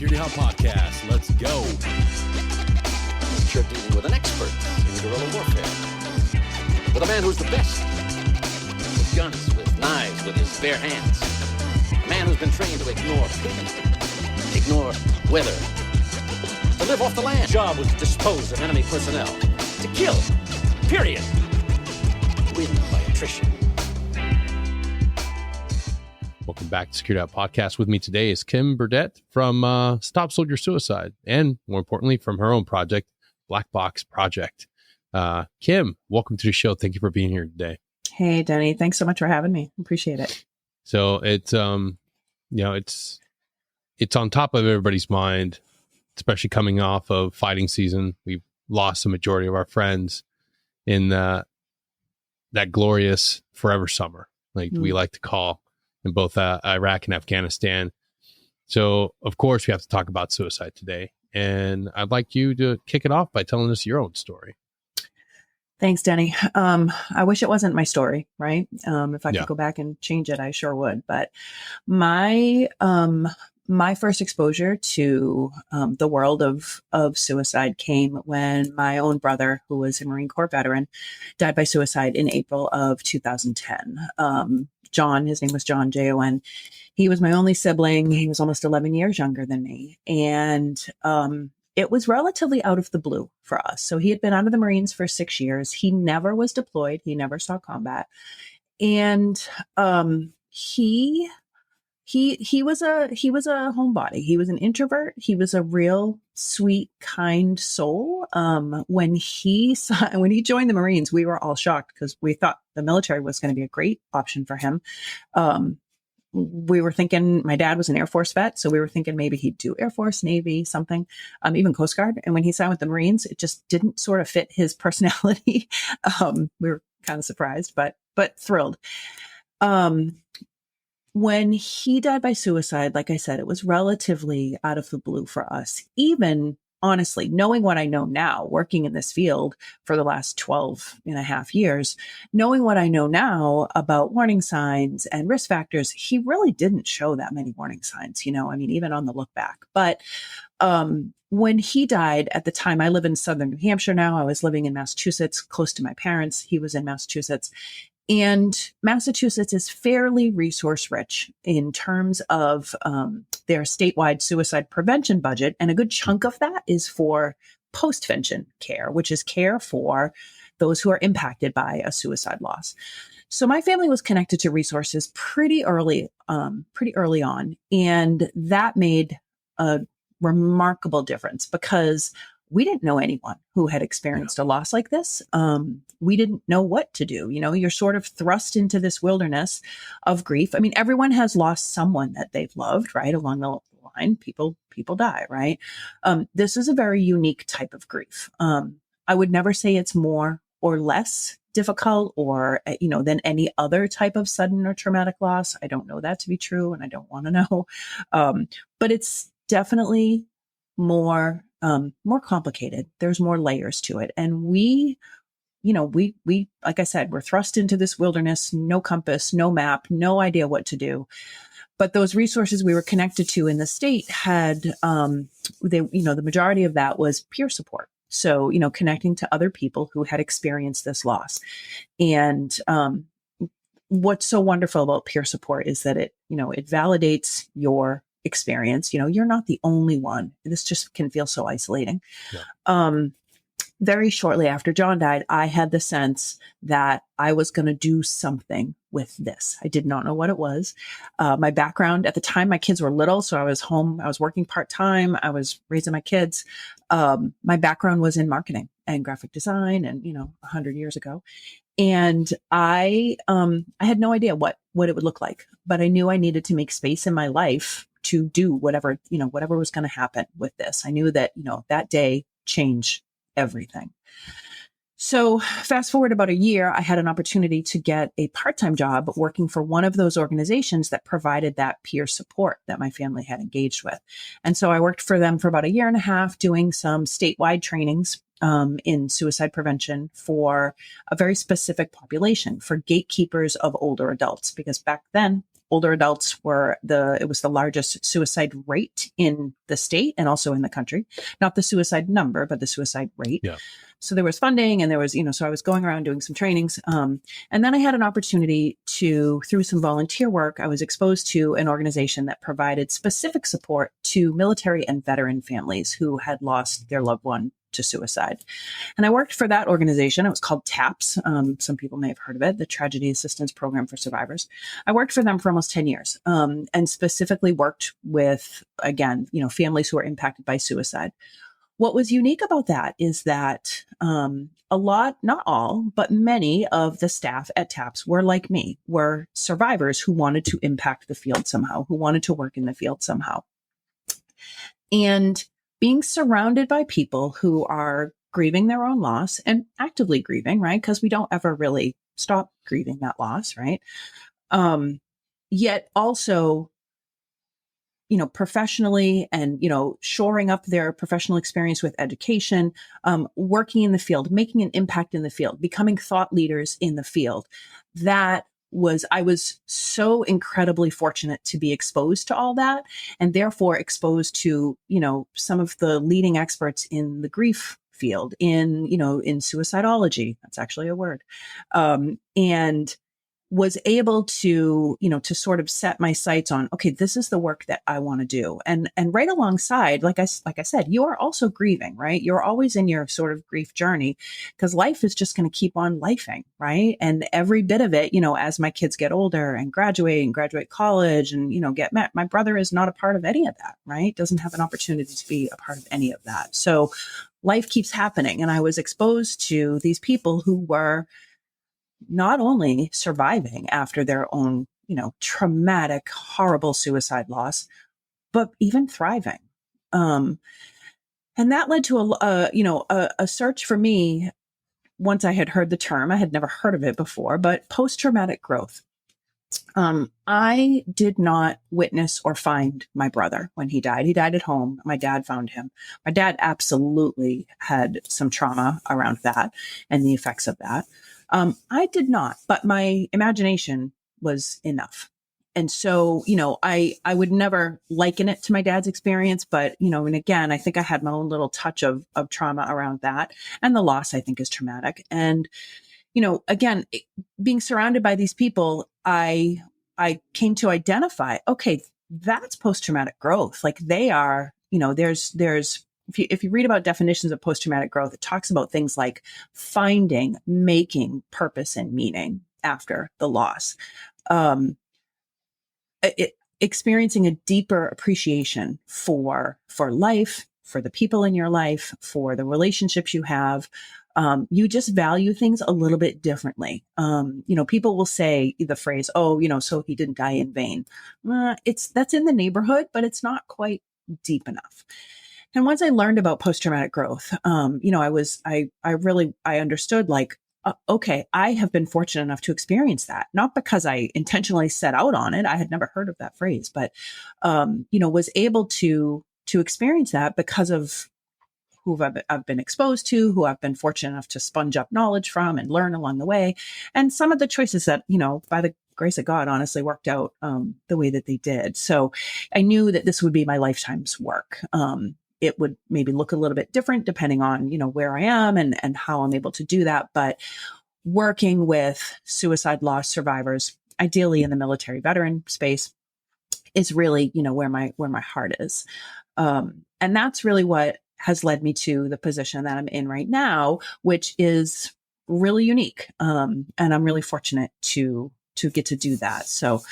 Security Halt podcast. Let's go. You're dealing with an expert in guerrilla warfare. With a man who's the best. With guns, with knives, with his bare hands. A man who's been trained to ignore pain, ignore weather, to live off the land. Job was to dispose of enemy personnel. To kill. Period. Win by attrition. Welcome back to Security Halt podcast. With me today is Kim Burditt from Stop Soldier Suicide, and more importantly, from her own project, Black Box Project. Kim, welcome to the show. Thank you for being here today. Hey, Denny. Thanks so much for having me. Appreciate it. So it's it's on top of everybody's mind, especially coming off of fighting season. We've lost the majority of our friends in that glorious forever summer, like we like to call, in both Iraq and Afghanistan. So, of course, we have to talk about suicide today. And I'd like you to kick it off by telling us your own story. Thanks, Denny. I wish it wasn't my story, right? If I could go back and change it, I sure would. But my first exposure to the world of suicide came when my own brother, who was a Marine Corps veteran, died by suicide in April of 2010. John, his name was John, Jon. He was my only sibling. He was almost 11 years younger than me. And it was relatively out of the blue for us. So he had been out of the Marines for 6 years. He never was deployed. He never saw combat. And he was a homebody. He was an introvert. He was a real sweet, kind soul. When he joined the Marines, we were all shocked because we thought the military was going to be a great option for him. We were thinking, my dad was an Air Force vet, so we were thinking maybe he'd do Air Force, Navy, something, even Coast Guard. And when he signed with the Marines, it just didn't sort of fit his personality. We were kind of surprised, but thrilled. When he died by suicide, like I said, it was relatively out of the blue for us. Even honestly, knowing what I know now, working in this field for the last 12 and a half years, knowing what I know now about warning signs and risk factors, he really didn't show that many warning signs, even on the look back. But when he died, at the time, I live in southern New Hampshire now. I was living in Massachusetts, close to my parents. He was in Massachusetts. And Massachusetts is fairly resource rich in terms of their statewide suicide prevention budget. And a good chunk of that is for postvention care, which is care for those who are impacted by a suicide loss. So my family was connected to resources pretty early on. And that made a remarkable difference because we didn't know anyone who had experienced a loss like this. We didn't know what to do. You're sort of thrust into this wilderness of grief. I mean, everyone has lost someone that they've loved, right? Along the line, people die, right? This is a very unique type of grief. I would never say it's more or less difficult or, than any other type of sudden or traumatic loss. I don't know that to be true, and I don't want to know. But it's definitely more complicated. There's more layers to it. And we, like I said, we're thrust into this wilderness, no compass, no map, no idea what to do. But those resources we were connected to in the state had, the majority of that was peer support. So, connecting to other people who had experienced this loss. And what's so wonderful about peer support is that it validates your experience. You're not the only one. This just can feel so isolating. Yeah. Very shortly after John died, I had the sense that I was going to do something with this. I did not know what it was. My background at the time, my kids were little, so I was home. I was working part-time. I was raising my kids. My background was in marketing and graphic design and, 100 years ago. And I had no idea what it would look like, but I knew I needed to make space in my life to do whatever was going to happen with this. I knew that, that day changed everything. So fast forward about a year, I had an opportunity to get a part-time job working for one of those organizations that provided that peer support that my family had engaged with. And so I worked for them for about a year and a half, doing some statewide trainings in suicide prevention for a very specific population, for gatekeepers of older adults, because back then, older adults it was the largest suicide rate in the state and also in the country, not the suicide number, but the suicide rate. Yeah. So there was funding and there was, so I was going around doing some trainings. And then I had an opportunity through some volunteer work, I was exposed to an organization that provided specific support to military and veteran families who had lost their loved one to suicide. And I worked for that organization. It was called TAPS. Some people may have heard of it, the Tragedy Assistance Program for Survivors. I worked for them for almost 10 years and specifically worked with, again, families who were impacted by suicide. What was unique about that is that a lot, not all, but many of the staff at TAPS were like me, were survivors who wanted to impact the field somehow, who wanted to work in the field somehow. And being surrounded by people who are grieving their own loss and actively grieving, right? Because we don't ever really stop grieving that loss, right? Yet also, professionally and, shoring up their professional experience with education, working in the field, making an impact in the field, becoming thought leaders in the field. I was so incredibly fortunate to be exposed to all that and therefore exposed to, some of the leading experts in the grief field in suicidology. That's actually a word. And was able to, to sort of set my sights on, okay, this is the work that I want to do. And right alongside, like I said, you are also grieving, right? You're always in your sort of grief journey because life is just going to keep on lifing, right? And every bit of it, as my kids get older and graduate college and, get met, my brother is not a part of any of that, right? Doesn't have an opportunity to be a part of any of that. So life keeps happening. And I was exposed to these people who were not only surviving after their own, traumatic, horrible suicide loss, but even thriving. And that led to a search for me. Once I had heard the term, I had never heard of it before, but post-traumatic growth. I did not witness or find my brother when he died. He died at home. My dad found him. My dad absolutely had some trauma around that and the effects of that. I did not, but my imagination was enough. And so, I would never liken it to my dad's experience, but, and again, I think I had my own little touch of trauma around that. And the loss, I think, is traumatic. And, again, being surrounded by these people, I came to identify, okay, that's post-traumatic growth. Like they are, there's if you read about definitions of post-traumatic growth, it talks about things like finding, making purpose and meaning after the loss, experiencing a deeper appreciation for life, for the people in your life, for the relationships you have. You just value things a little bit differently. People will say the phrase, "Oh, so he didn't die in vain." That's in the neighborhood, but it's not quite deep enough. And once I learned about post-traumatic growth, I understood like, okay, I have been fortunate enough to experience that, not because I intentionally set out on it. I had never heard of that phrase, but, was able to experience that because of who I've been exposed to, who I've been fortunate enough to sponge up knowledge from and learn along the way. And some of the choices that, by the grace of God, honestly worked out the way that they did. So I knew that this would be my lifetime's work. It would maybe look a little bit different depending on, where I am and how I'm able to do that. But working with suicide loss survivors, ideally in the military veteran space, is really, where my heart is. And that's really what has led me to the position that I'm in right now, which is really unique. And I'm really fortunate to get to do that. So,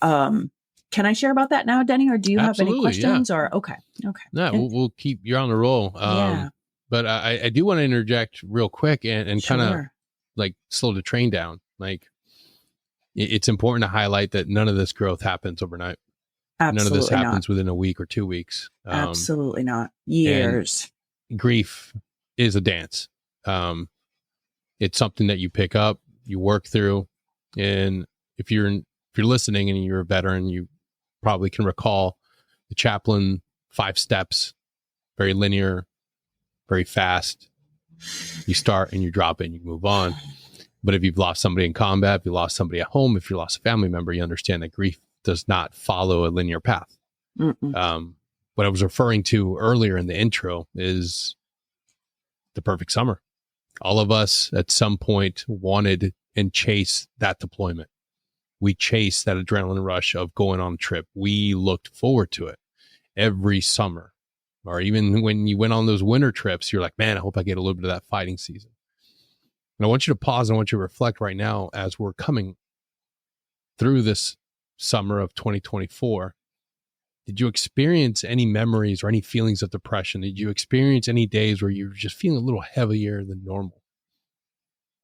can I share about that now, Denny, or do you have any questions? Yeah. Or okay. No, we'll keep you're on the roll. Yeah. But I do want to interject real quick and kind of like slow the train down. Like it's important to highlight that none of this growth happens overnight. Absolutely none of this happens within a week or 2 weeks. Absolutely not. Years. Grief is a dance. It's something that you pick up, you work through, and if you're listening and you're a veteran, you probably can recall the Chaplin 5 steps, very linear, very fast. You start and you drop it and you move on. But if you've lost somebody in combat, if you lost somebody at home, if you lost a family member, you understand that grief does not follow a linear path. What I was referring to earlier in the intro is the perfect summer. All of us at some point wanted and chased that deployment. We chased that adrenaline rush of going on a trip. We looked forward to it every summer. Or even when you went on those winter trips, you're like, man, I hope I get a little bit of that fighting season. And I want you to pause and I want you to reflect right now as we're coming through this summer of 2024. Did you experience any memories or any feelings of depression? Did you experience any days where you're just feeling a little heavier than normal?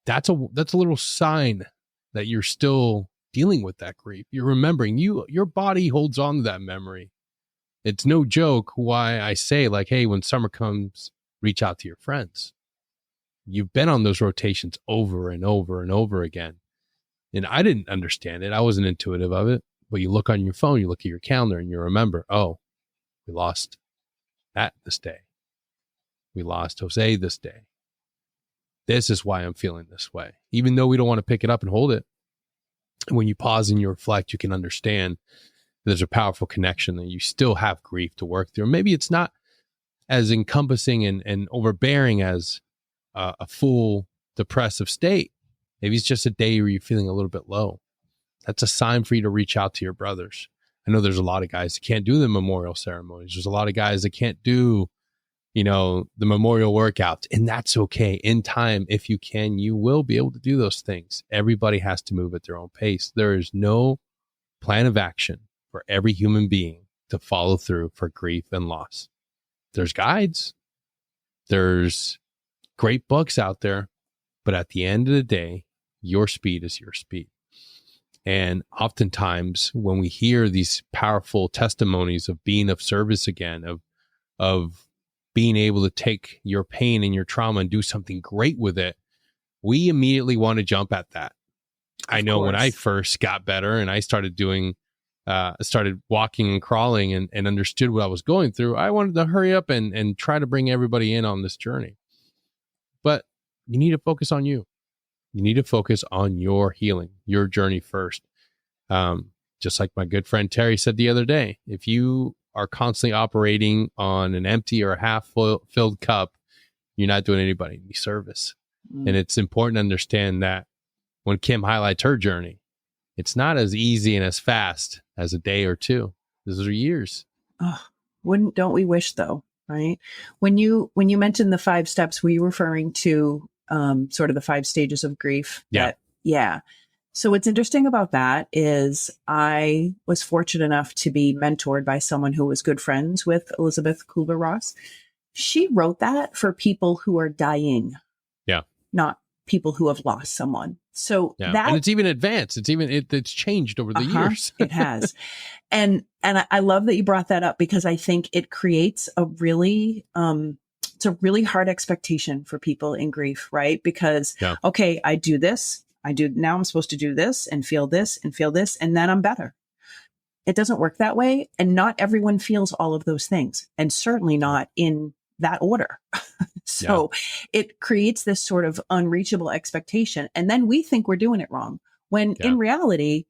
That's a little sign that you're still dealing with that grief. You're remembering, your body holds on to that memory. It's no joke why I say, like, hey, when summer comes, reach out to your friends. You've been on those rotations over and over and over again. And I didn't understand it. I wasn't intuitive of it. But you look on your phone, you look at your calendar, and you remember, oh, we lost Matt this day. We lost Jose this day. This is why I'm feeling this way. Even though we don't want to pick it up and hold it, when you pause and you reflect, you can understand there's a powerful connection that you still have grief to work through. Maybe it's not as encompassing and overbearing as a full depressive state. Maybe it's just a day where you're feeling a little bit low. That's a sign for you to reach out to your brothers. I know there's a lot of guys that can't do the memorial ceremonies. There's a lot of guys that can't do, the memorial workouts, and that's okay. In time, if you can, you will be able to do those things. Everybody has to move at their own pace. There is no plan of action for every human being to follow through for grief and loss. There's guides. There's great books out there, but at the end of the day, your speed is your speed. And oftentimes when we hear these powerful testimonies of being of service again, of being able to take your pain and your trauma and do something great with it, we immediately want to jump at that. I know when I first got better and I started started walking and crawling and understood what I was going through, I wanted to hurry up and try to bring everybody in on this journey. But you need to focus on you. You need to focus on your healing, your journey first. Just like my good friend Terry said the other day, if you are constantly operating on an empty or half filled cup, you're not doing anybody any service. And it's important to understand that when Kim highlights her journey, it's not as easy and as fast as a day or two. Those are years. Oh, don't we wish though, right? When you mentioned the 5 steps, were you referring to sort of the 5 stages of grief? Yeah. So what's interesting about that is I was fortunate enough to be mentored by someone who was good friends with Elizabeth Kubler-Ross. She wrote that for people who are dying. Yeah. Not people who have lost someone. So and it's even advanced. It's changed over the years. It has. And I love that you brought that up because I think it creates a really, it's a really hard expectation for people in grief, right? Because, okay, I do this. Now I'm supposed to do this and feel this, and then I'm better. It doesn't work that way. And not everyone feels all of those things, and certainly not in that order. So it creates this sort of unreachable expectation. And then we think we're doing it wrong. When in reality,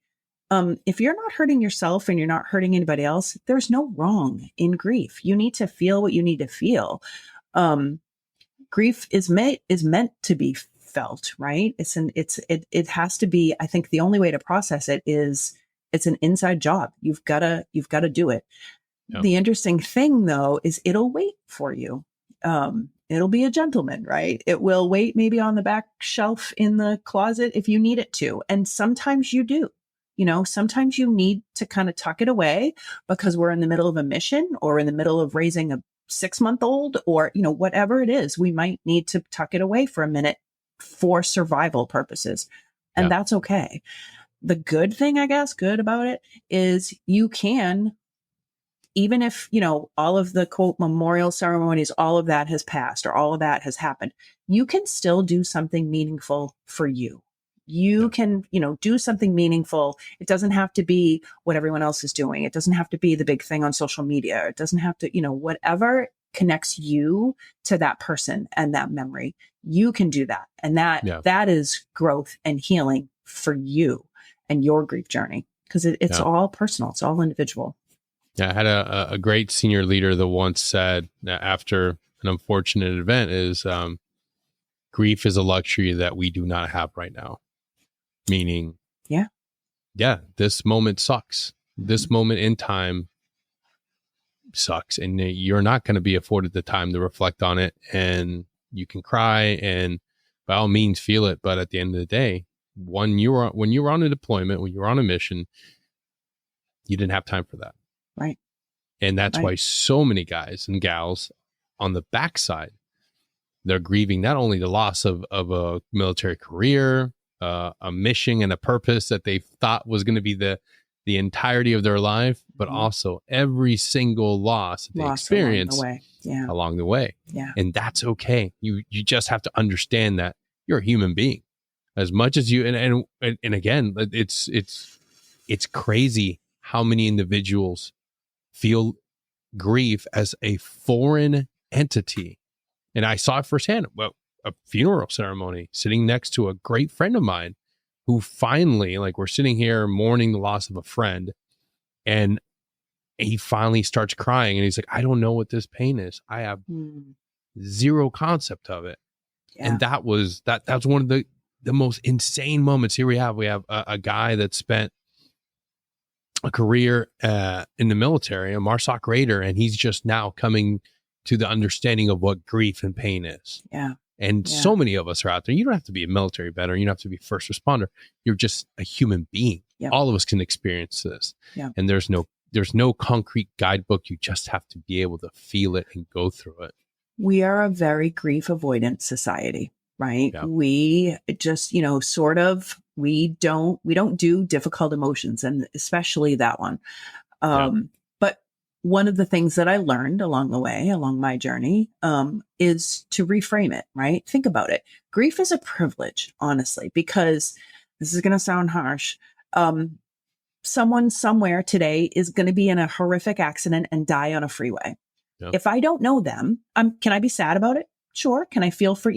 if you're not hurting yourself and you're not hurting anybody else, there's no wrong in grief. You need to feel what you need to feel. Grief is meant to be felt, right? It has to be. I think the only way to process it is it's an inside job. You've got to do it. Yep. The interesting thing though is it'll wait for you. It'll be a gentleman, right? It will wait maybe on the back shelf in the closet if you need it to. And sometimes you do. Sometimes you need to kind of tuck it away because we're in the middle of a mission or in the middle of raising a 6-month-old or, whatever it is. We might need to tuck it away for a minute for survival purposes. And that's okay. The good thing, I guess, good about it is you can, even if, all of the quote memorial ceremonies, all of that has passed or all of that has happened, you can still do something meaningful for you. You can, do something meaningful. It doesn't have to be what everyone else is doing. It doesn't have to be the big thing on social media. It doesn't have to, whatever connects you to that person and that memory, you can do that. And that is growth and healing for you and your grief journey. because it's Yeah. all personal. It's all individual. Yeah, I had a great senior leader that once said that after an unfortunate event is grief is a luxury that we do not have right now. Meaning, yeah, this moment sucks. This moment in time sucks, and you're not going to be afforded the time to reflect on it. And you can cry and by all means feel it, but at the end of the day, when you were on a deployment, when you were on a mission, you didn't have time for that. Right. And that's why so many guys and gals on the backside, they're grieving not only the loss of a military career, a mission and a purpose that they thought was going to be the entirety of their life, but also every single loss that they experience along the way. Yeah. And that's okay. You just have to understand that you're a human being as much as you, and again, it's crazy how many individuals feel grief as a foreign entity. And I saw it firsthand. Well, a funeral ceremony, sitting next to a great friend of mine who finally, like, we're sitting here mourning the loss of a friend, and he finally starts crying and he's like, I don't know what this pain is. I have zero concept of it. Yeah. And that was one of the most insane moments. Here we have a guy that spent a career in the military, a MARSOC Raider, and he's just now coming to the understanding of what grief and pain is. Yeah. And so many of us are out there. You don't have to be a military veteran. You don't have to be a first responder. You're just a human being. Yep. All of us can experience this. Yep. And there's no concrete guidebook. You just have to be able to feel it and go through it. We are a very grief avoidant society, right? Yep. We just, we don't do difficult emotions, and especially that one. But one of the things that I learned along the way, along my journey, is to reframe it, right? Think about it. Grief is a privilege, honestly, because this is going to sound harsh. Someone somewhere today is going to be in a horrific accident and die on a freeway. Yep. If I don't know them, can I be sad about it? Sure. Can I feel for,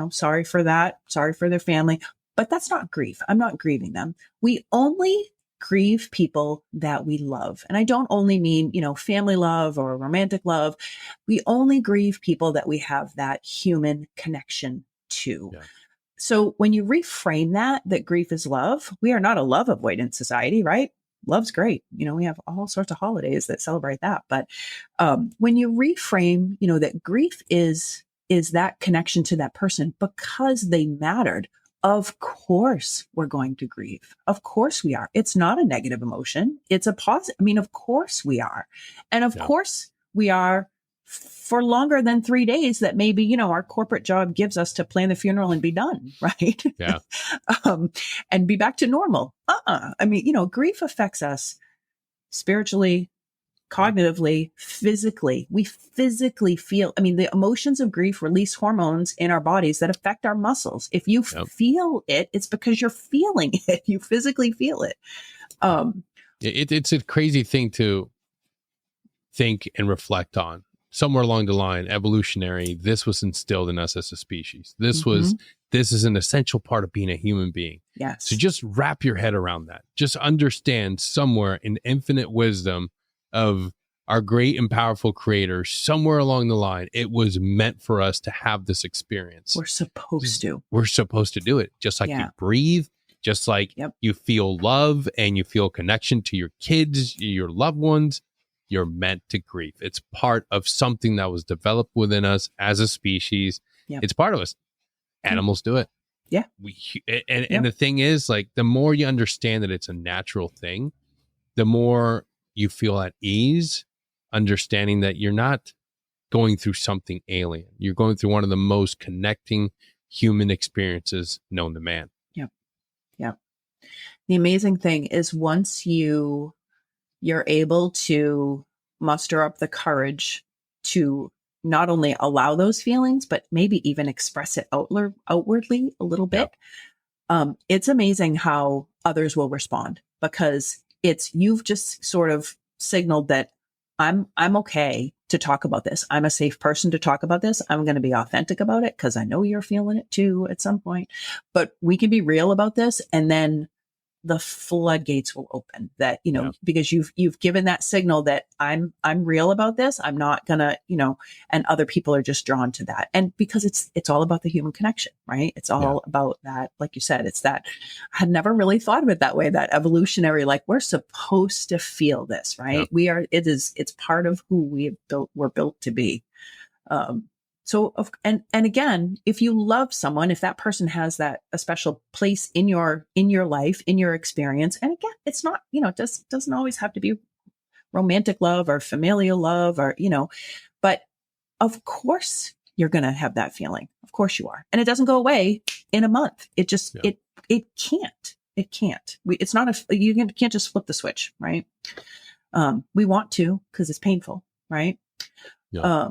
sorry for that, sorry for their family, but that's not grief. I'm not grieving them. We only grieve people that we love. And I don't only mean, family love or romantic love. We only grieve people that we have that human connection to. Yeah. So when you reframe that grief is love, we are not a love avoidant society, right? Love's great. We have all sorts of holidays that celebrate that. But when you reframe, that grief is that connection to that person because they mattered. Of course we're going to grieve. Of course we are. It's not a negative emotion. It's a positive. Of course we are. And of course we are for longer than 3 days that maybe, our corporate job gives us to plan the funeral and be done. Right. Yeah. And be back to normal. Grief affects us spiritually, cognitively, physically. We physically feel, the emotions of grief release hormones in our bodies that affect our muscles. If you feel it, it's because you're feeling it. You physically feel it. It's a crazy thing to think and reflect on. Somewhere along the line, evolutionary, this was instilled in us as a species. This is an essential part of being a human being. Yes. So just wrap your head around that. Just understand somewhere in infinite wisdom of our great and powerful creator, somewhere along the line, it was meant for us to have this experience. We're supposed to. We're supposed to do it. Just like you breathe, just like you feel love and you feel connection to your kids, your loved ones, you're meant to grieve. It's part of something that was developed within us as a species. Yep. It's part of us. Animals do it. Yeah. And the thing is, like, the more you understand that it's a natural thing, the more you feel at ease, understanding that you're not going through something alien. You're going through one of the most connecting human experiences known to man. Yeah. Yeah. The amazing thing is once you're able to muster up the courage to not only allow those feelings, but maybe even express it outwardly a little bit. It's amazing how others will respond because you've just sort of signaled that I'm okay to talk about this. I'm a safe person to talk about this. I'm going to be authentic about it because I know you're feeling it too at some point, but we can be real about this. And then the floodgates will open, that, Yeah. because you've given that signal that I'm real about this. I'm not gonna, and other people are just drawn to that. And because it's all about the human connection, right? It's all about that. Like you said, it's that I had never really thought of it that way, that evolutionary, like we're supposed to feel this, right? It's part of who we're built to be. And again, if you love someone, if that person has a special place in your life, in your experience, and again, it's not, it doesn't always have to be romantic love or familial love or, but of course you're going to have that feeling. Of course you are. And it doesn't go away in a month. It just, it can't. It's not you can't just flip the switch, right? We want to, because it's painful, right? Yeah.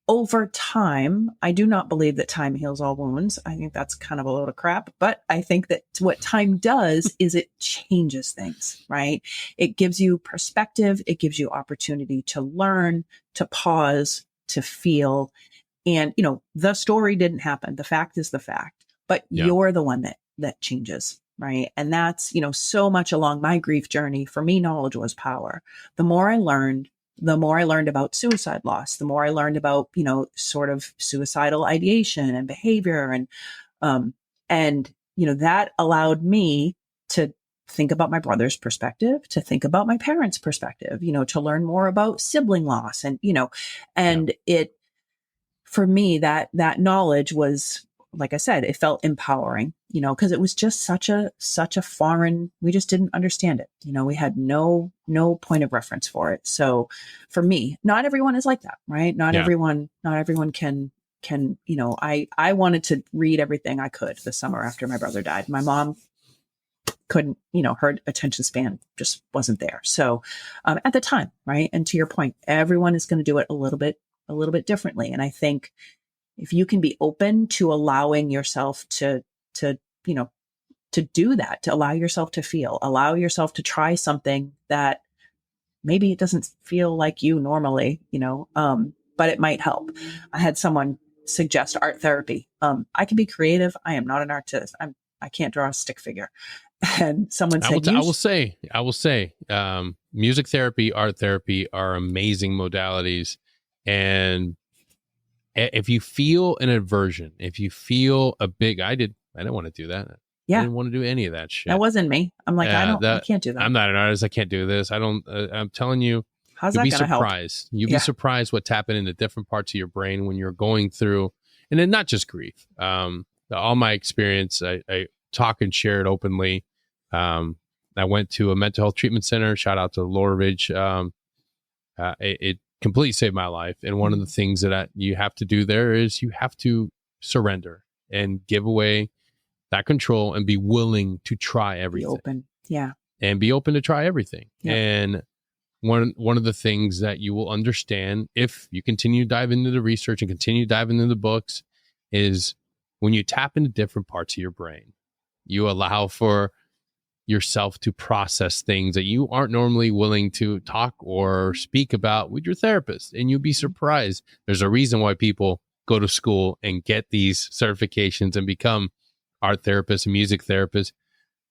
Over time, I do not believe that time heals all wounds. I think that's kind of a load of crap, but I think that what time does is it changes things, right? It gives you perspective. It gives you opportunity to learn, to pause, to feel. And, the story didn't happen. The fact is the fact, but you're the one that changes, right? And that's, so much along my grief journey. For me, knowledge was power. The more I learned about suicide loss, the more I learned about, sort of suicidal ideation and behavior. And, that allowed me to think about my brother's perspective, to think about my parents' perspective, to learn more about sibling loss. And, it, for me, that knowledge was, like I said, it felt empowering, because it was just such a foreign, we just didn't understand it. We had no point of reference for it. So for me, not everyone is like that, right? Not everyone can, I wanted to read everything I could the summer after my brother died. My mom couldn't, her attention span just wasn't there. So at the time, right? And to your point, everyone is going to do it a little bit differently. And I think if you can be open to allowing yourself to do that, to allow yourself to feel, allow yourself to try something that maybe it doesn't feel like you normally, but it might help. I had someone suggest art therapy. I can be creative. I am not an artist. I can't draw a stick figure. And someone said, I will say, music therapy, art therapy are amazing modalities. And if you feel an aversion, if you feel I didn't want to do that. Yeah. I didn't want to do any of that shit. That wasn't me. I'm like, I can't do that. I'm not an artist. I can't do this. I'm telling you, how's you'll that be going to help? surprised. You'll be surprised what's happening into different parts of your brain when you're going through, and then not just grief. All my experience, I talk and share it openly. I went to a mental health treatment center. Shout out to Laura Ridge. It completely saved my life. And one of the things that you have to do there is you have to surrender and give away that control and be willing to try everything. Be open. Yeah. And be open to try everything. Yeah. And one of the things that you will understand if you continue to dive into the research and continue diving into the books is when you tap into different parts of your brain, you allow for yourself to process things that you aren't normally willing to talk or speak about with your therapist. And you'll be surprised. There's a reason why people go to school and get these certifications and become art therapists and music therapists.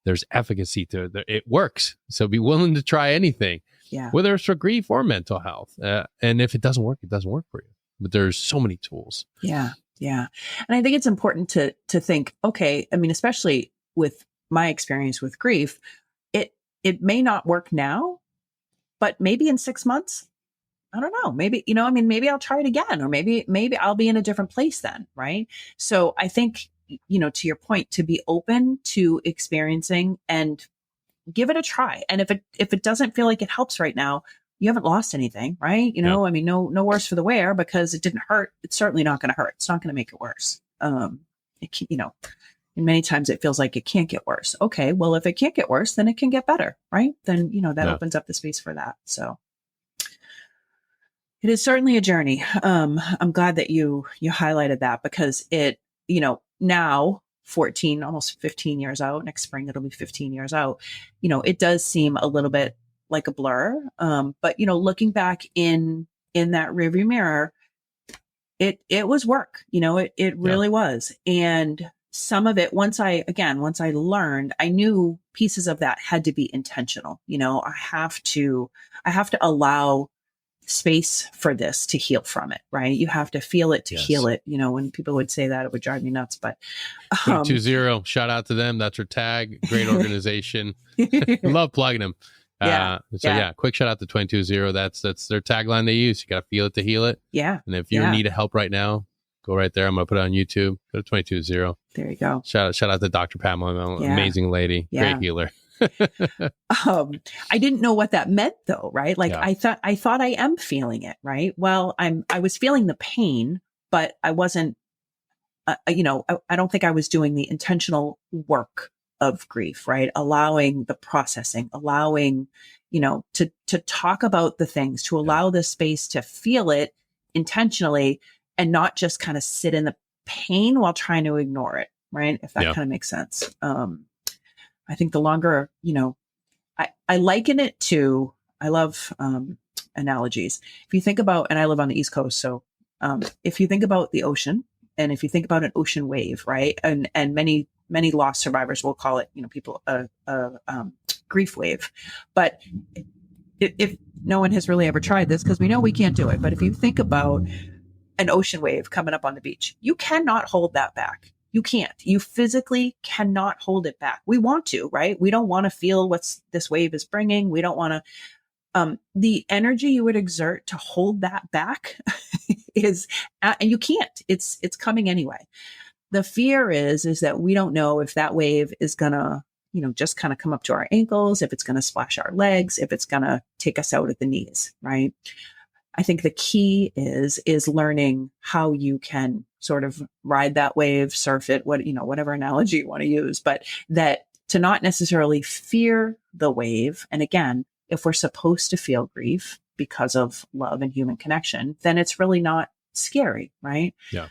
There's efficacy to it. It works. So be willing to try anything, whether it's for grief or mental health. And if it doesn't work, it doesn't work for you. But there's so many tools. Yeah. Yeah. And I think it's important to think, okay, I mean, especially with my experience with grief, it may not work now, but maybe in 6 months, I don't know, maybe, maybe I'll try it again, or maybe I'll be in a different place then. Right. So I think, to your point, to be open to experiencing and give it a try. And if it doesn't feel like it helps right now, you haven't lost anything, right? No worse for the wear, because it didn't hurt. It's certainly not going to hurt. It's not going to make it worse. And many times it feels like it can't get worse. Okay, well, if it can't get worse, then it can get better, right? Then, that opens up the space for that. So it is certainly a journey. I'm glad that you highlighted that, because it, now 14, almost 15 years out, next spring, it'll be 15 years out. It does seem a little bit like a blur. But, looking back in that rearview mirror, it was work, it really was. And some of it, once I learned, I knew pieces of that had to be intentional. I have to allow space for this to heal from it, right? You have to feel it to heal it. When people would say that, it would drive me nuts. But 220, shout out to them. That's her tag. Great organization. Love plugging them. Quick shout out to 220. That's their tagline they use. You got to feel it to heal it. Yeah. And if you need help right now, go right there. I'm going to put it on YouTube. Go to 220. There you go. Shout out to Dr. Pamela. Amazing lady. Great healer. I didn't know what that meant though, right? Like I thought I am feeling it, right? Well, I was feeling the pain, but I wasn't, I don't think I was doing the intentional work of grief, right? Allowing the processing, allowing, to talk about the things, to allow the space to feel it intentionally and not just kind of sit in the pain while trying to ignore it, right? If that kind of makes sense. I think the longer, I liken it to, I love analogies. If you think about, and I live on the East Coast, so if you think about the ocean, and if you think about an ocean wave, right, and many loss survivors will call it, people a grief wave, but if no one has really ever tried this, because we know we can't do it, but if you think about an ocean wave coming up on the beach, you cannot hold that back. You can't. You physically cannot hold it back. We want to, right? We don't want to feel what this wave is bringing. We don't want to. The energy you would exert to hold that back is, and you can't. It's coming anyway. The fear is that we don't know if that wave is gonna, just kind of come up to our ankles, if it's gonna splash our legs, if it's gonna take us out at the knees, right? I think the key is learning how you can sort of ride that wave, surf it, whatever analogy you want to use, but that to not necessarily fear the wave. And again, if we're supposed to feel grief because of love and human connection, then it's really not scary, right? Yeah.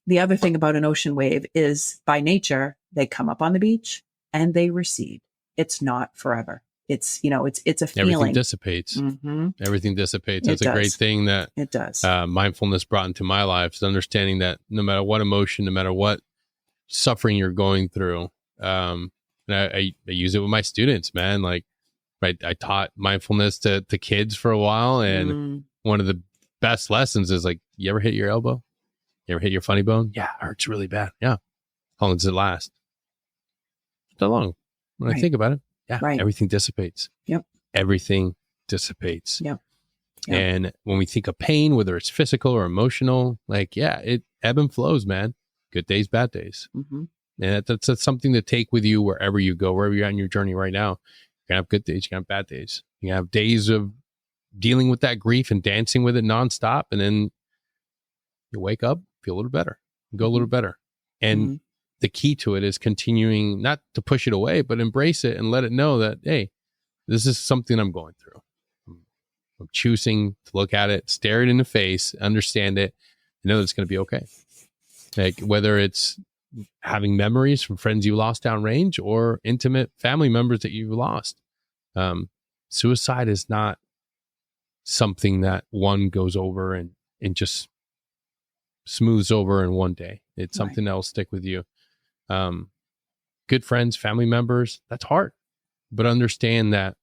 The other thing about an ocean wave is by nature, they come up on the beach and they recede. It's not forever. It's, it's a feeling. Everything dissipates. Mm-hmm. Everything dissipates. That's a great thing that it does. Mindfulness brought into my life, is understanding that no matter what emotion, no matter what suffering you're going through, and I use it with my students, man. Like, right, I taught mindfulness to kids for a while, and one of the best lessons is like, you ever hit your elbow? You ever hit your funny bone? Yeah, it hurts really bad. Yeah. How long does it last? So long. When I think about it. Yeah, everything dissipates. Yep. Everything dissipates. Yep. And when we think of pain, whether it's physical or emotional, it ebb and flows, man. Good days, bad days. Mm-hmm. And that's something to take with you wherever you go, wherever you're on your journey right now. You're going to have good days, you're going to have bad days. You have days of dealing with that grief and dancing with it nonstop. And then you wake up, feel a little better, go a little better. And the key to it is continuing not to push it away, but embrace it and let it know that, hey, this is something I'm going through. I'm choosing to look at it, stare it in the face, understand it, and know that it's going to be okay. Like whether it's having memories from friends you lost downrange or intimate family members that you lost. Suicide is not something that one goes over and just smooths over in one day. It's something that will stick with you. Good friends, family members, that's hard. But understand that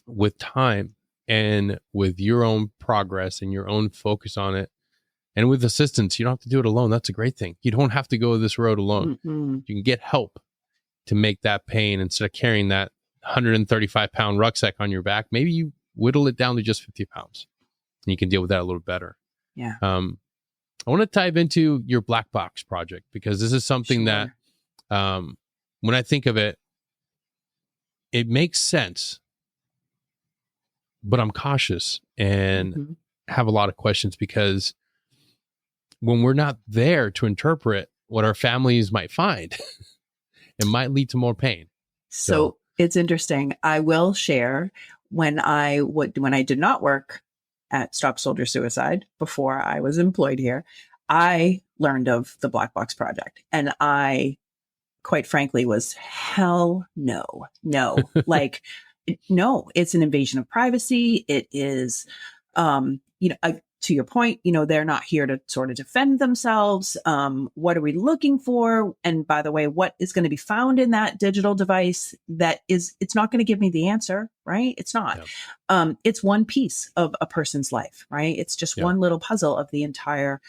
with time and with your own progress and your own focus on it, and with assistance, you don't have to do it alone. That's a great thing. You don't have to go this road alone. Mm-hmm. You can get help to make that pain, instead of carrying that 135-pound rucksack on your back, maybe you whittle it down to just 50 pounds and you can deal with that a little better. Yeah. I want to dive into your black box project, because this is something that, when I think of it, it makes sense, but I'm cautious and have a lot of questions, because when we're not there to interpret what our families might find, it might lead to more pain. So it's interesting. I will share when I did not work at Stop Soldier Suicide before I was employed here, I learned of the Black Box Project, and I, quite frankly, was hell no, like, no, it's an invasion of privacy. It is, to your point, they're not here to sort of defend themselves. What are we looking for? And by the way, what is going to be found in that digital device it's not going to give me the answer, right? It's not. Yeah. It's one piece of a person's life, right? It's just one little puzzle of the entire.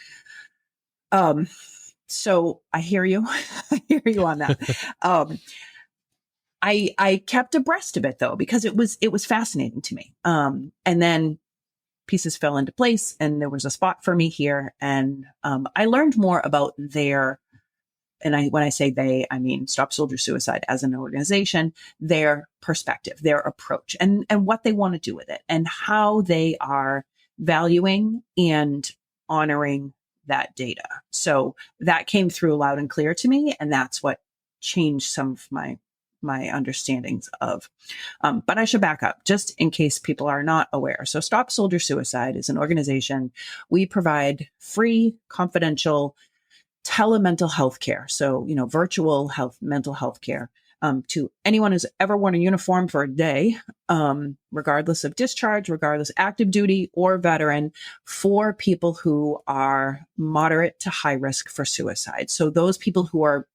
So I hear you. I hear you on that. I kept abreast of it though, because it was fascinating to me. And then pieces fell into place and there was a spot for me here. And I learned more about when I say they, I mean Stop Soldier Suicide as an organization, their perspective, their approach, and what they want to do with it, and how they are valuing and honoring that data. So that came through loud and clear to me. And that's what changed some of my understandings of. But I should back up just in case people are not aware. So Stop Soldier Suicide is an organization. We provide free, confidential telemental health care. So, virtual mental health care to anyone who's ever worn a uniform for a day, regardless of discharge, regardless active duty or veteran, for people who are moderate to high risk for suicide. So those people who are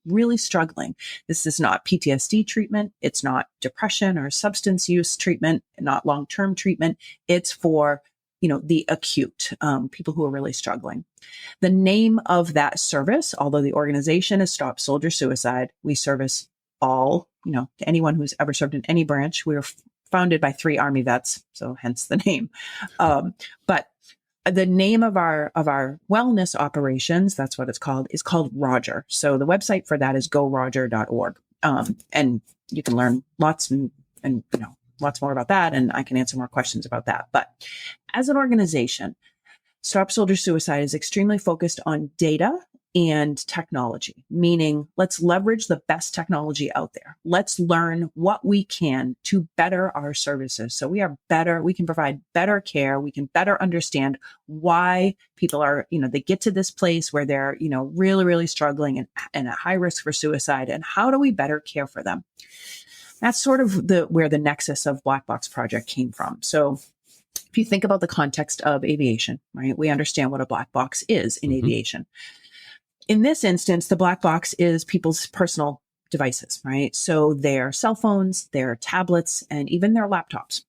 really struggling. This is not PTSD treatment. It's not depression or substance use treatment, not long-term treatment. It's for, the acute, people who are really struggling. The name of that service, although the organization is Stop Soldier Suicide, we service all, to anyone who's ever served in any branch. We were founded by 3 Army vets, so hence the name. But the name of our wellness operations, that's what it's called, is called Roger. So the website for that is goroger.org. And you can learn lots lots more about that. And I can answer more questions about that. But as an organization, Stop Soldier Suicide is extremely focused on data and technology, meaning let's leverage the best technology out there. Let's learn what we can to better our services. So we can provide better care. We can better understand why people are, they get to this place where they're, really, really struggling and at high risk for suicide. And how do we better care for them? That's sort of where the nexus of Black Box Project came from. So if you think about the context of aviation, right, we understand what a black box is in aviation. In this instance, the black box is people's personal devices, right? So their cell phones, their tablets, and even their laptops.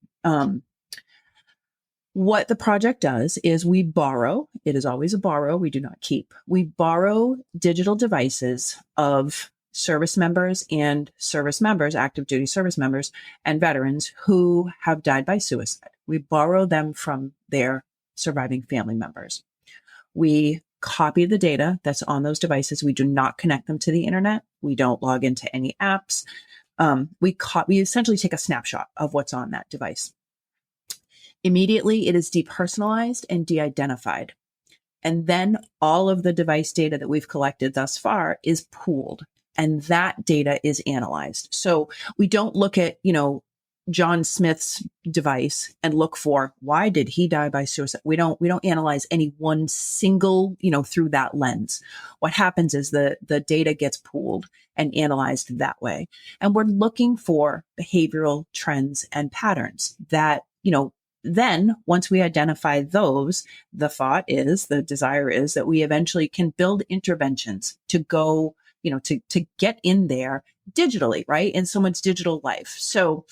What the project does is we borrow, it is always a borrow, we do not keep. We borrow digital devices of service members and service members, active duty service members and veterans who have died by suicide. We borrow them from their surviving family members. We copy the data that's on those devices. We do not connect them to the internet. We don't log into any apps. We essentially take a snapshot of what's on that device. Immediately, it is depersonalized and de-identified. And then all of the device data that we've collected thus far is pooled, and that data is analyzed. So we don't look at, John Smith's device and look for why did he die by suicide. We don't analyze any one single, through that lens. What happens is the data gets pooled and analyzed that way. And we're looking for behavioral trends and patterns that, then once we identify those, the desire is that we eventually can build interventions to go, to get in there digitally, right? In someone's digital life. So,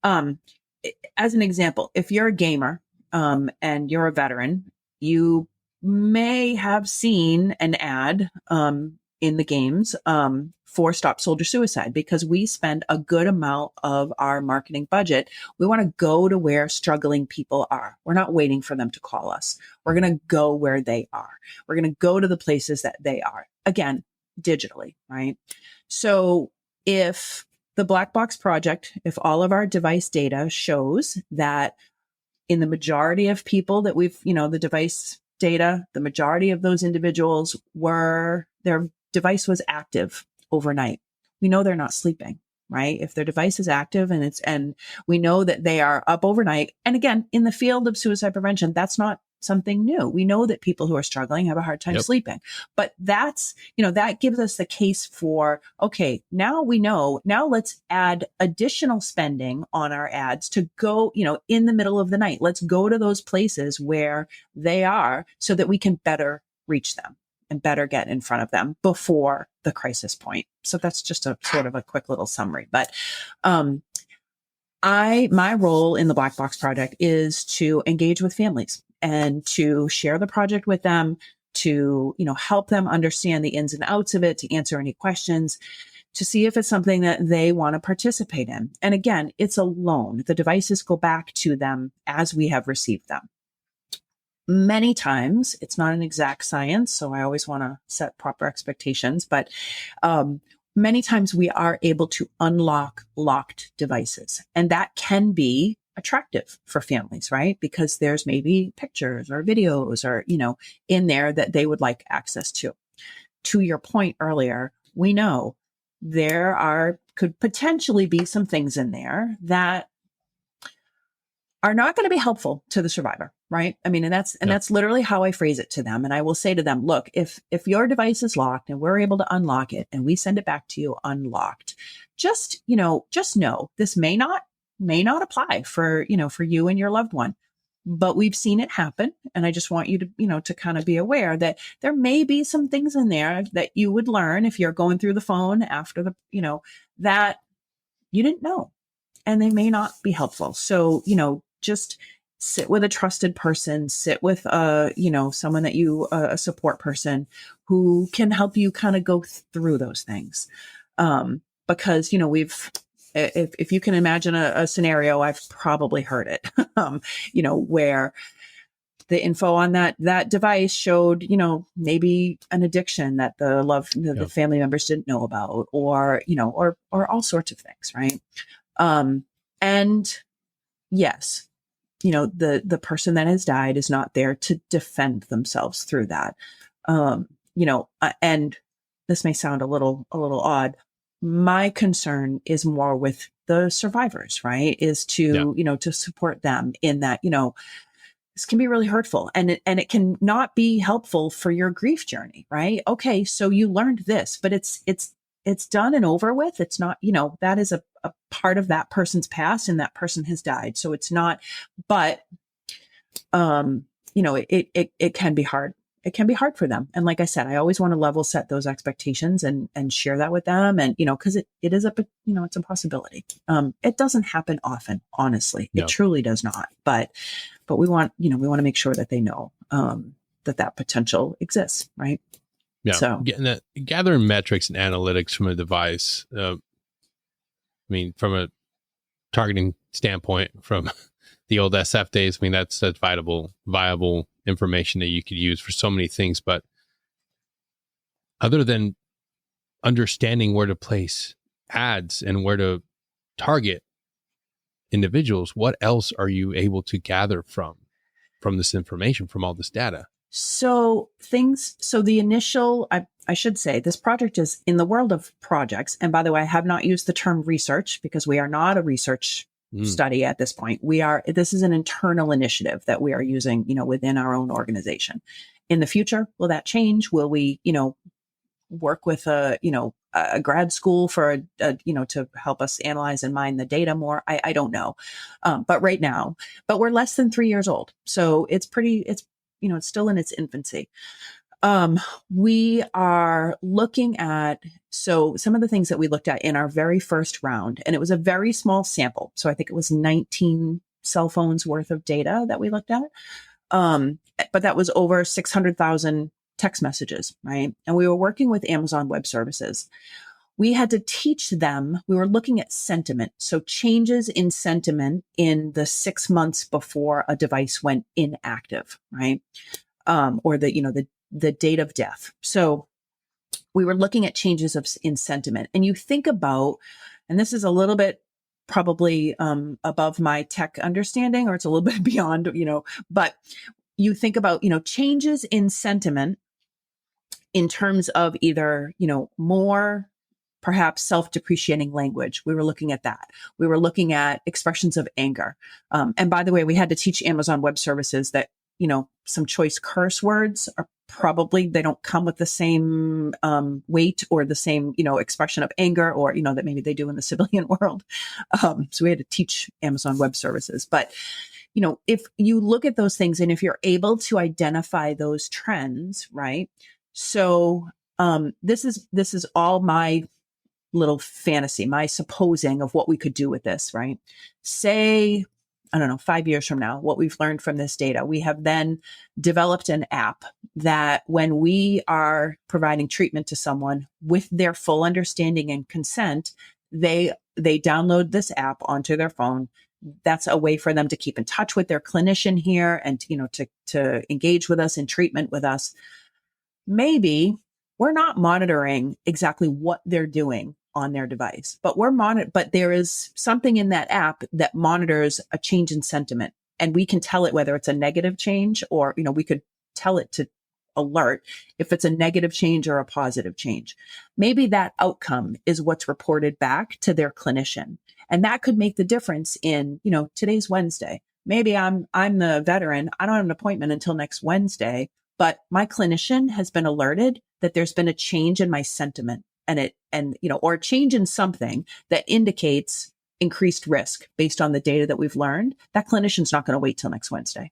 as an example, if you're a gamer, and you're a veteran, you may have seen an ad, in the games, for Stop Soldier Suicide, because we spend a good amount of our marketing budget. We want to go to where struggling people are. We're not waiting for them to call us. We're going to go where they are. We're going to go to the places that they are. Again, digitally, right? So if the Black Box Project, if all of our device data shows that in the majority of people that we've, the device data, the majority of those individuals their device was active overnight. We know they're not sleeping, right? If their device is active and we know that they are up overnight. And again, in the field of suicide prevention, that's not something new. We know that people who are struggling have a hard time sleeping, but that's, that gives us the case for, okay, now we know, now let's add additional spending on our ads to go, in the middle of the night. Let's go to those places where they are so that we can better reach them and better get in front of them before the crisis point. So that's just a sort of a quick little summary. But my role in the Black Box Project is to engage with families and to share the project with them, to, help them understand the ins and outs of it, to answer any questions, to see if it's something that they want to participate in. And again, it's a loan. The devices go back to them as we have received them. Many times, it's not an exact science, so I always want to set proper expectations, but many times we are able to unlock locked devices, and that can be attractive for families, right? Because there's maybe pictures or videos or, in there that they would like access to. To your point earlier, we know could potentially be some things in there that are not going to be helpful to the survivor, right? I mean, and that's literally how I phrase it to them. And I will say to them, look, if your device is locked and we're able to unlock it and we send it back to you unlocked, just know this may not apply for you and your loved one, but we've seen it happen. And I just want you to, to kind of be aware that there may be some things in there that you would learn if you're going through the phone after the, that you didn't know, and they may not be helpful. So, just sit with a trusted person, sit with, someone that a support person who can help you kind of go through those things. Because, if you can imagine a scenario, I've probably heard it, where the info on that device showed, maybe an addiction that the family members didn't know about, or all sorts of things. Right. And yes, the person that has died is not there to defend themselves through that. And this may sound a little odd. My concern is more with the survivors, right? Is to, to support them in that, this can be really hurtful, and it can not be helpful for your grief journey, right? Okay. So you learned this, but it's done and over with. It's not, that is a part of that person's past, and that person has died. So it's not, but, it can be hard. It can be hard for them. And like I said, I always want to level set those expectations and share that with them. And, cause it is it's a possibility. It doesn't happen often, honestly. No. It truly does not. But we want to make sure that they know, that potential exists. Right. Yeah. So gathering metrics and analytics from a device, from a targeting standpoint, from the old SF days, that's viable information that you could use for so many things. But other than understanding where to place ads and where to target individuals, what else are you able to gather from this information, from all this data? So the initial, I should say, this project is in the world of projects. And by the way, I have not used the term research because we are not a research study at this point. This is an internal initiative that we are using, within our own organization. In the future, will that change? Will we, work with a grad school for to help us analyze and mine the data more? I don't know. But right now, we're less than 3 years old. So it's still in its infancy. We are looking at, some of the things that we looked at in our very first round, and it was a very small sample. So I think it was 19 cell phones worth of data that we looked at. But that was over 600,000 text messages, right? And we were working with Amazon Web Services. We had to teach them, we were looking at sentiment. So changes in sentiment in the 6 months before a device went inactive, right? Or the date of death. So we were looking at changes in sentiment. And you think about, and this is a little bit probably above my tech understanding, or it's a little bit beyond, but you think about, changes in sentiment in terms of either, more perhaps self-depreciating language. We were looking at that. We were looking at expressions of anger. And by the way, we had to teach Amazon Web Services that some choice curse words are probably, they don't come with the same weight or the same, expression of anger or, that maybe they do in the civilian world. So we had to teach Amazon Web Services. But, if you look at those things and if you're able to identify those trends, right? So this is all my little fantasy, my supposing of what we could do with this, right? Say, I don't know, 5 years from now, what we've learned from this data, we have then developed an app that when we are providing treatment to someone with their full understanding and consent, they download this app onto their phone. That's a way for them to keep in touch with their clinician here and, to engage with us in treatment with us. Maybe we're not monitoring exactly what they're doing on their device, but but there is something in that app that monitors a change in sentiment, and we can tell it whether it's a negative change or, we could tell it to alert if it's a negative change or a positive change. Maybe that outcome is what's reported back to their clinician. And that could make the difference in, today's Wednesday. Maybe I'm the veteran. I don't have an appointment until next Wednesday, but my clinician has been alerted that there's been a change in my sentiment or a change in something that indicates increased risk based on the data that we've learned. That clinician's not going to wait till next Wednesday.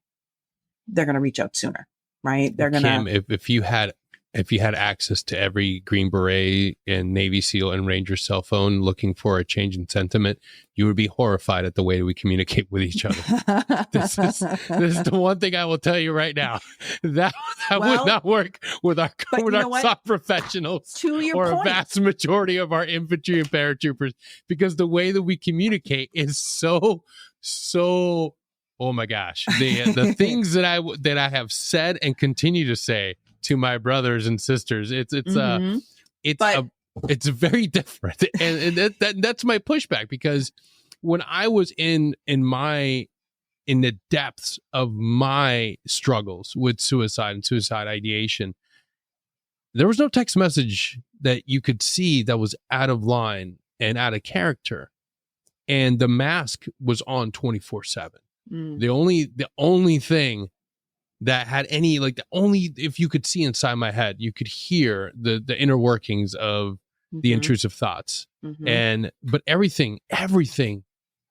They're going to reach out sooner, right? They're going to. Kim, if you had access to every Green Beret and Navy SEAL and Ranger cell phone looking for a change in sentiment, you would be horrified at the way we communicate with each other. This is the one thing I will tell you right now. That would not work with our SOC professionals to your or point. A vast majority of our infantry and paratroopers, because the way that we communicate is so. Oh my gosh, the things that I have said and continue to say to my brothers and sisters, it's very different, and that's my pushback, because when I was in the depths of my struggles with suicide and suicide ideation, there was no text message that you could see that was out of line and out of character, and the mask was on 24/7. The only thing that had any, if you could see inside my head, you could hear the inner workings of the intrusive thoughts. But everything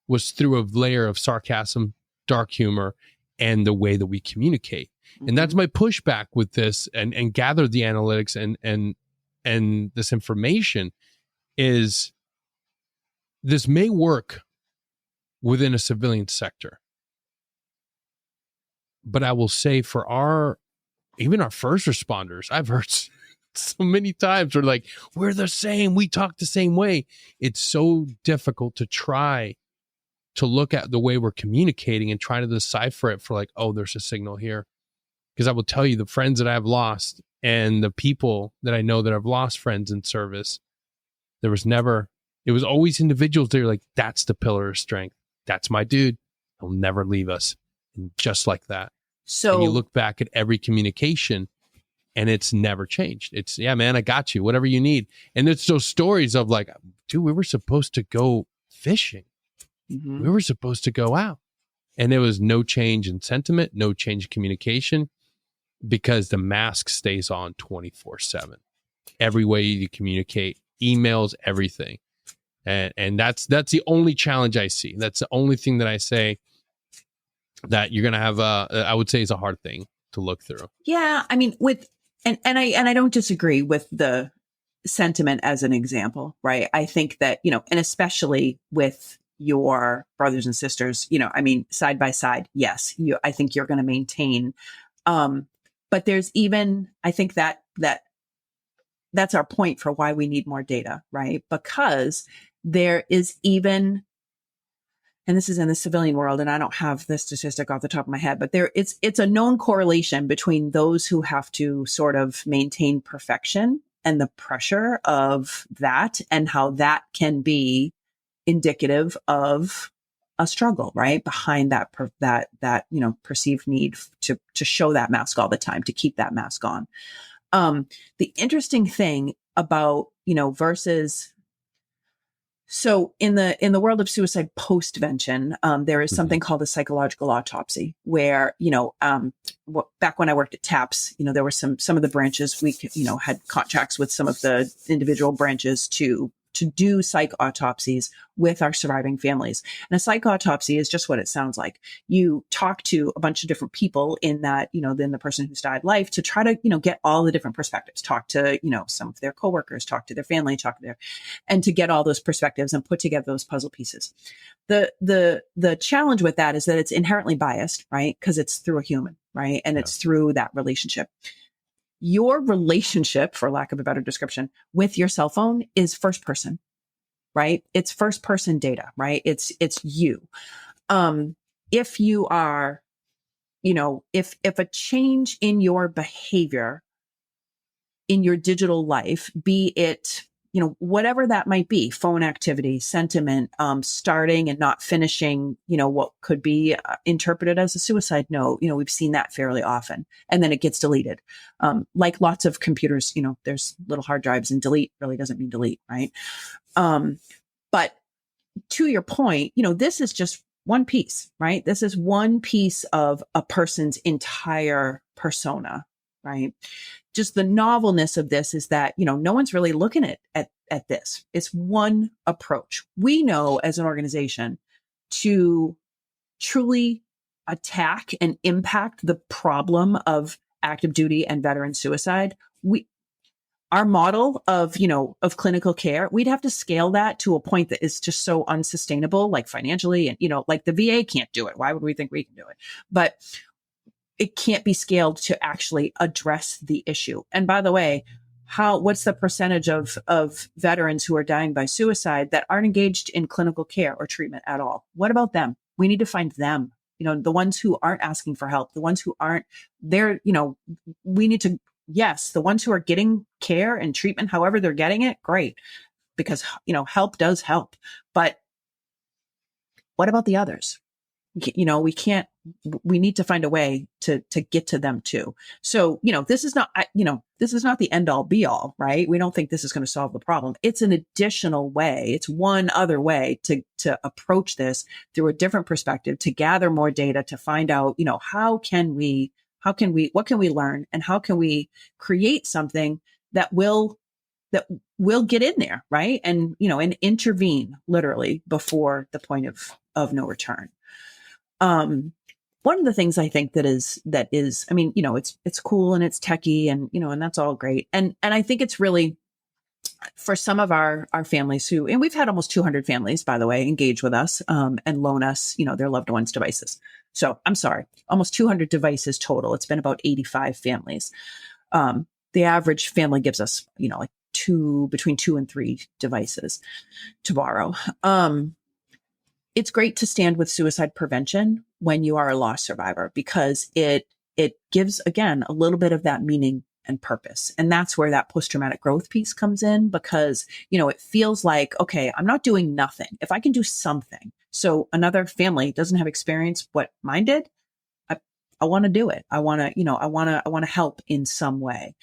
was through a layer of sarcasm, dark humor, and the way that we communicate. And that's my pushback with this and gather the analytics and this information is this may work within a civilian sector. But I will say for even our first responders, I've heard so many times where we're the same, we talk the same way. It's so difficult to try to look at the way we're communicating and try to decipher it for there's a signal here. Because I will tell you, the friends that I've lost and the people that I know that have lost friends in service, it was always individuals that are that's the pillar of strength. That's my dude. He'll never leave us. And just like that. So and you look back at every communication and it's never changed. It's, yeah, man, I got you, whatever you need. And it's those stories of dude, we were supposed to go fishing. We were supposed to go out. And there was no change in sentiment, no change in communication, because the mask stays on 24/7. Every way you communicate, emails, everything. And that's the only challenge I see. That's the only thing that I say that you're going to have I would say is a hard thing to look through. Yeah. I mean, and I don't disagree with the sentiment as an example, right? I think that, and especially with your brothers and sisters, side by side, yes, I think you're going to maintain. But there's even, I think that's our point for why we need more data, right? Because there is even, and this is in the civilian world, and I don't have the statistic off the top of my head, but it's a known correlation between those who have to sort of maintain perfection and the pressure of that, and how that can be indicative of a struggle, right? Behind that perceived need to show that mask all the time, to keep that mask on. The interesting thing about, versus So in the world of suicide postvention, there is something called a psychological autopsy, where back when I worked at TAPS, there were some of the branches we had contracts with some of the individual branches to do psych autopsies with our surviving families. And a psych autopsy is just what it sounds like. You talk to a bunch of different people in that, then the person who's died life to try to, get all the different perspectives, talk to, some of their coworkers, talk to their family, and to get all those perspectives and put together those puzzle pieces. The challenge with that is that it's inherently biased, right? Because it's through a human, right? And it's through that relationship. Your relationship, for lack of a better description, with your cell phone is first person, right? It's first person data, right? It's you. If you are, if a change in your behavior in your digital life, be it, whatever that might be, phone activity, sentiment, starting and not finishing, what could be interpreted as a suicide note, we've seen that fairly often, and then it gets deleted. Like lots of computers, there's little hard drives, and delete really doesn't mean delete, right? But to your point, this is just one piece, right? This is one piece of a person's entire persona, right? Just the novelness of this is that, no one's really looking at this. It's one approach. We know as an organization to truly attack and impact the problem of active duty and veteran suicide. Our model of clinical care, we'd have to scale that to a point that is just so unsustainable, like financially, and, like the VA can't do it. Why would we think we can do it? But it can't be scaled to actually address the issue. And by the way, what's the percentage of veterans who are dying by suicide that aren't engaged in clinical care or treatment at all? What about them? We need to find them, the ones who aren't asking for help, the ones who aren't there, we need to, yes, the ones who are getting care and treatment, however they're getting it, great, because, help does help. But what about the others? We need to find a way to get to them too. So, this is not the end all be all, right? We don't think this is going to solve the problem. It's an additional way. It's one other way to approach this through a different perspective, to gather more data, to find out, what can we learn, and how can we create something that will get in there, right? And, and intervene literally before the point of no return. One of the things I think that is, it's cool and it's techie and, and that's all great. And I think it's really for some of our families and we've had almost 200 families, by the way, engage with us, and loan us, their loved ones' devices. So I'm sorry, almost 200 devices total. It's been about 85 families. The average family gives us, between 2 and 3 devices to borrow. It's great to stand with suicide prevention when you are a loss survivor, because it gives, again, a little bit of that meaning and purpose. And that's where that post-traumatic growth piece comes in, because, it feels like, okay, I'm not doing nothing. If I can do something, so another family doesn't have experience what mine did, I want to do it. I want to help in some way.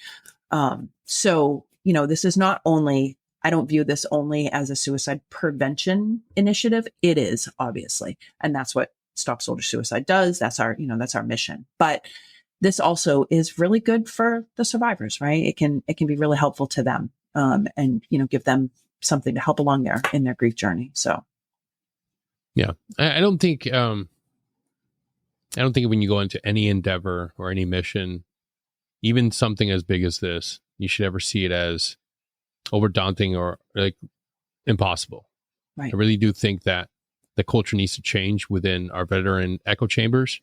So, this is not only, I don't view this only as a suicide prevention initiative. It is, obviously. And that's what Stop Soldier Suicide does. That's our mission. But this also is really good for the survivors, right? It can be really helpful to them, and, give them something to help along in their grief journey. So. Yeah. I don't think when you go into any endeavor or any mission, even something as big as this, you should ever see it as over daunting or like impossible. Right. I really do think that the culture needs to change within our veteran echo chambers,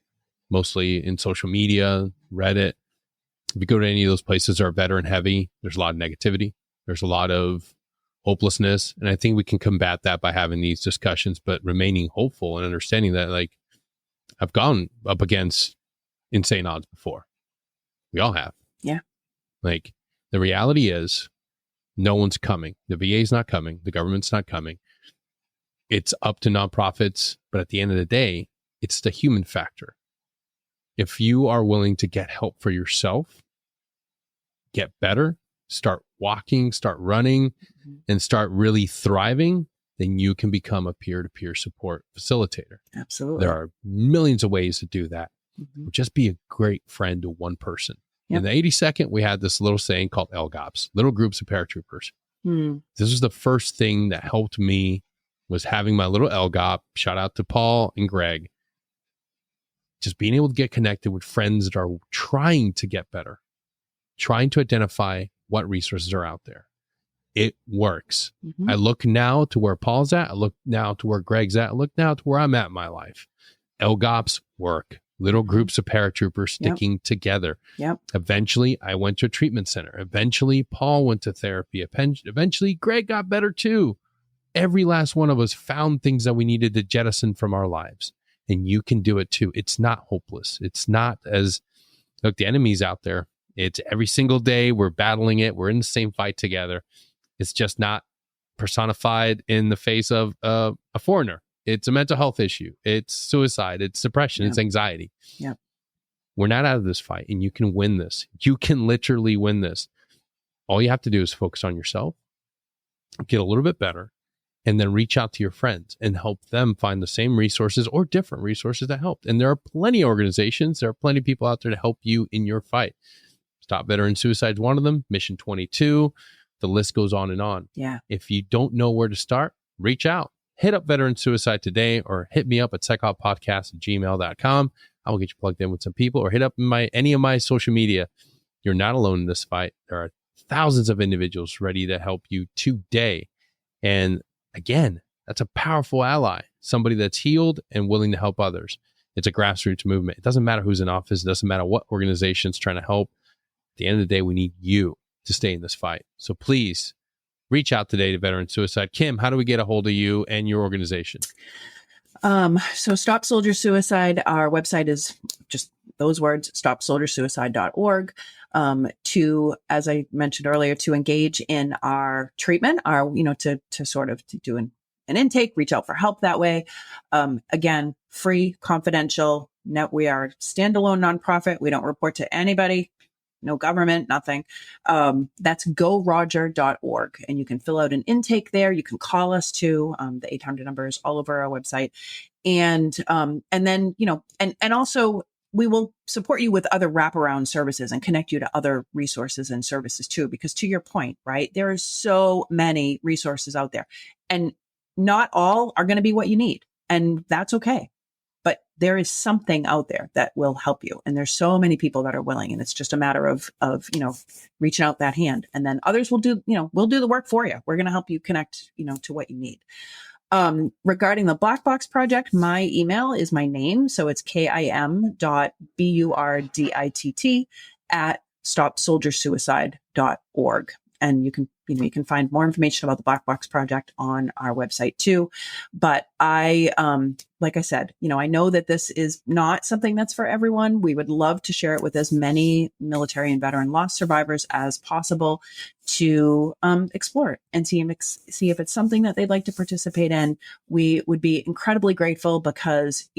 mostly in social media, Reddit. If you go to any of those places that are veteran heavy, there's a lot of negativity. There's a lot of hopelessness. And I think we can combat that by having these discussions, but remaining hopeful and understanding that, like, I've gone up against insane odds before. We all have. Yeah. Like, the reality is no one's coming. The VA's not coming. The government's not coming. It's up to nonprofits. But at the end of the day, it's the human factor. If you are willing to get help for yourself, get better, start walking, start running, and start really thriving, then you can become a peer-to-peer support facilitator. Absolutely. There are millions of ways to do that. Just be a great friend to one person. Yep. In the 82nd, we had this little saying called LGOPs, little groups of paratroopers. This was the first thing that helped me, was having my little LGOP. Shout out to Paul and Greg. Just being able to get connected with friends that are trying to get better, trying to identify what resources are out there. It works. I look now to where Paul's at. I look now to where Greg's at. I look now to where I'm at in my life. LGOPs work. Little groups of paratroopers sticking together. Eventually, I went to a treatment center. Eventually, Paul went to therapy. Eventually, Greg got better too. Every last one of us found things that we needed to jettison from our lives. And you can do it too. It's not hopeless. It's not as, look, the enemy's out there. It's every single day we're battling it. We're in the same fight together. It's just not personified in the face of a foreigner. It's a mental health issue. It's suicide. It's depression. It's anxiety. We're not out of this fight, and you can win this. You can literally win this. All you have to do is focus on yourself, get a little bit better, and then reach out to your friends and help them find the same resources or different resources that helped. And there are plenty of organizations. There are plenty of people out there to help you in your fight. Stop Veteran Suicide is one of them. Mission 22. The list goes on and on. If you don't know where to start, reach out. Hit up Veteran Suicide today, or hit me up at sechaltpodcast@gmail.com. I will get you plugged in with some people, or hit up any of my social media. You're not alone in this fight. There are thousands of individuals ready to help you today. And again, that's a powerful ally, somebody that's healed and willing to help others. It's a grassroots movement. It doesn't matter who's in office. It doesn't matter what organization's trying to help. At the end of the day, we need you to stay in this fight. So please reach out today to Veteran Suicide. Kim, how do we get a hold of you and your organization? So Stop Soldier Suicide, our website is just those words, stopsoldiersuicide.org. To, as I mentioned earlier, to engage in our treatment, to sort of to do an intake, reach out for help that way. Again, free, confidential. We are a standalone nonprofit. We don't report to anybody. No government, nothing. That's goroger.org. And you can fill out an intake there. You can call us too. The 800 number is all over our website. And then, and also we will support you with other wraparound services and connect you to other resources and services too. Because to your point, right, there are so many resources out there, and not all are going to be what you need. And that's okay. But there is something out there that will help you. And there's so many people that are willing. And it's just a matter of reaching out that hand. And then others will do the work for you. We're going to help you connect, to what you need. Regarding the Black Box Project, my email is my name. So it's kim.burditt@stopsoldiersuicide.org. And you can find more information about the Black Box Project on our website too. But like I said, I know that this is not something that's for everyone. We would love to share it with as many military and veteran loss survivors as possible to explore it and see if it's something that they'd like to participate in. We would be incredibly grateful because,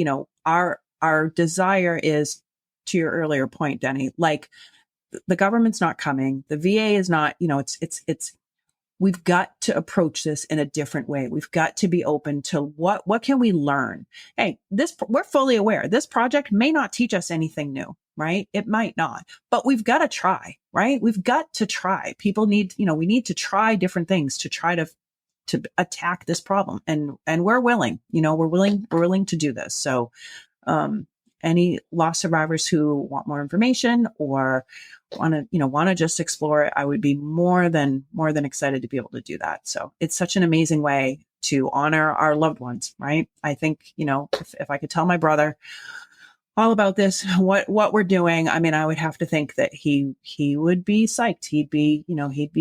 our desire is, to your earlier point, Denny, like, the government's not coming. The VA is not, we've got to approach this in a different way. We've got to be open to what can we learn? Hey, we're fully aware this project may not teach us anything new, right? It might not, but we've got to try, right? We've got to try. People need, we need to try different things to try to attack this problem. And we're willing, we're willing to do this. So, any loss survivors who want more information or want to just explore it, I would be more than excited to be able to do that. So it's such an amazing way to honor our loved ones, right? I think, if I could tell my brother all about this, what we're doing, I mean, I would have to think that he would be psyched. He'd be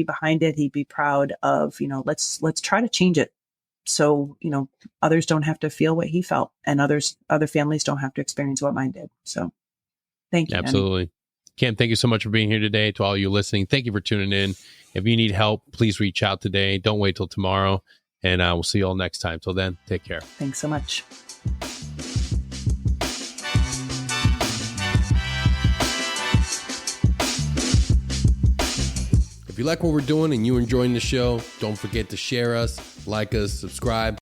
behind it. He'd be proud of, let's try to change it. So, others don't have to feel what he felt, and other families don't have to experience what mine did. So thank you. Absolutely. Danny. Kim, thank you so much for being here today. To all you listening, thank you for tuning in. If you need help, please reach out today. Don't wait till tomorrow. And we'll see you all next time. Till then, take care. Thanks so much. If you like what we're doing and you're enjoying the show, don't forget to share us. like us, subscribe.